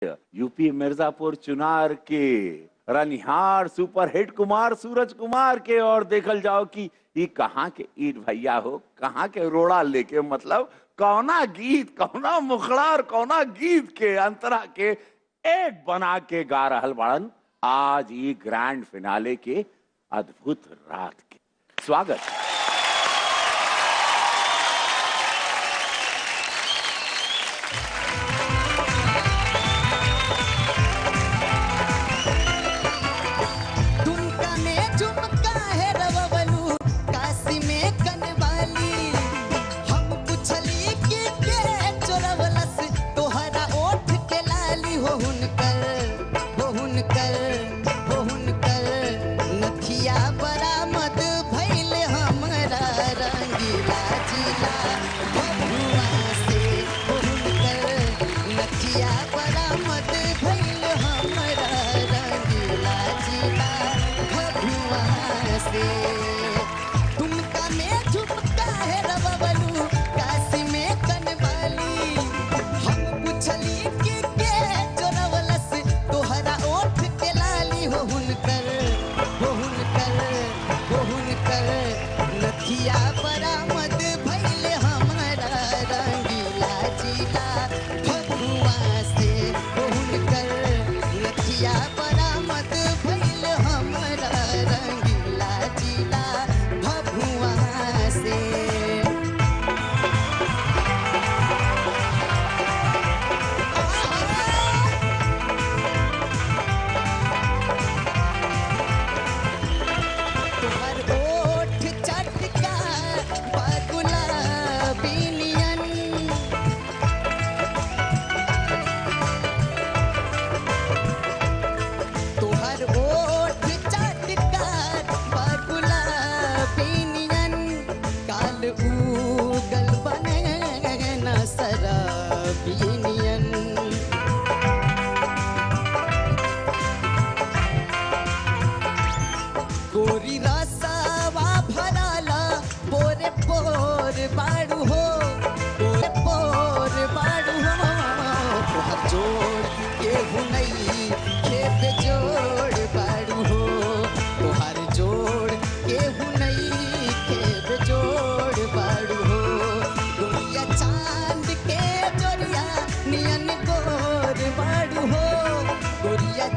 UP Mirzapur Chunar के रनिहार superhit Kumar Suraj Kumar के। और देखल जाओ कि ये कहाँ के ईट भैया हो, कहाँ के रोड़ा लेके, मतलब कौना गीत, कौना मुखड़ा और कौना गीत के अंतरा के एक बना के गा रहल बाड़न आज ये ग्रैंड फिनाले के अद्भुत रात के। स्वागत।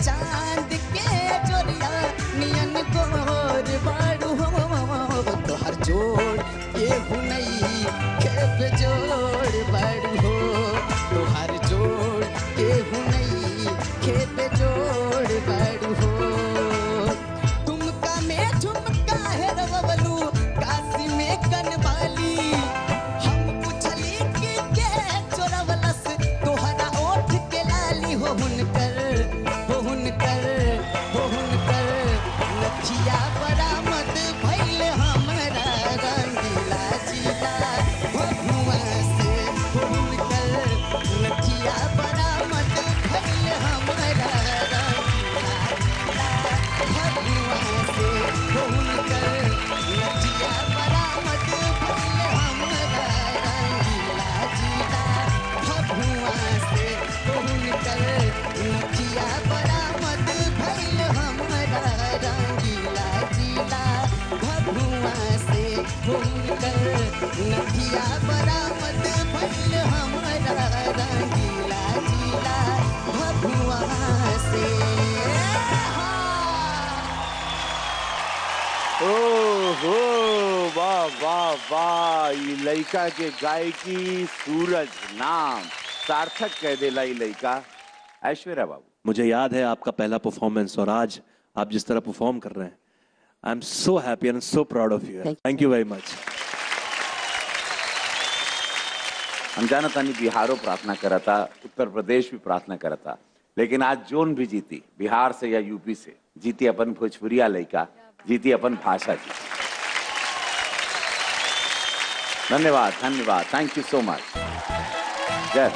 चांद के जोरिया नियन गोर बाड़ू हो तो हर जोड़ ये हुनई खेप जोड़ बाड़ू हो तो हर जोड़ ये हुनई खेप जोड़ बाड़ू हो। तुमका में झुमका है रवलू काशी में कनवाली हम पुछली कि के चोरवलस तोहरा ओठ के लाली हो हुनकर नथिया बरामद भइल हमरा रंगीला जिला भभुआ से हुनकर नथिया बरामद भइल हमरा रंगीला जिला भभुआ से हुनकर नथिया बरामद भइल हमरा रंगीला जिला भभुआ से हुनकर नथिया बरामद भइल हमरा रंगीला जिला भभुआ से हुनकर नथिया बरामद भइल हमरा रंगीला जिला भभुआ से। ओहो वाह वाह वाह, ये लड़का के गायकी सूरज नाम सार्थक कह देला ये लड़का। ऐश्वर्या बाबू, मुझे याद है आपका पहला परफॉर्मेंस और आज आप जिस तरह परफॉर्म कर रहे हैं, I am so happy and so proud of you. Thank you very मच। हम जाना था नहीं बिहारो प्रार्थना करा था, उत्तर प्रदेश भी प्रार्थना करा था, लेकिन आज जोन भी जीती, बिहार से या यूपी से जीती अपन भोजपुरिया लड़का, जीती अपन भाषा जी। धन्यवाद धन्यवाद, थैंक यू सो मच। जय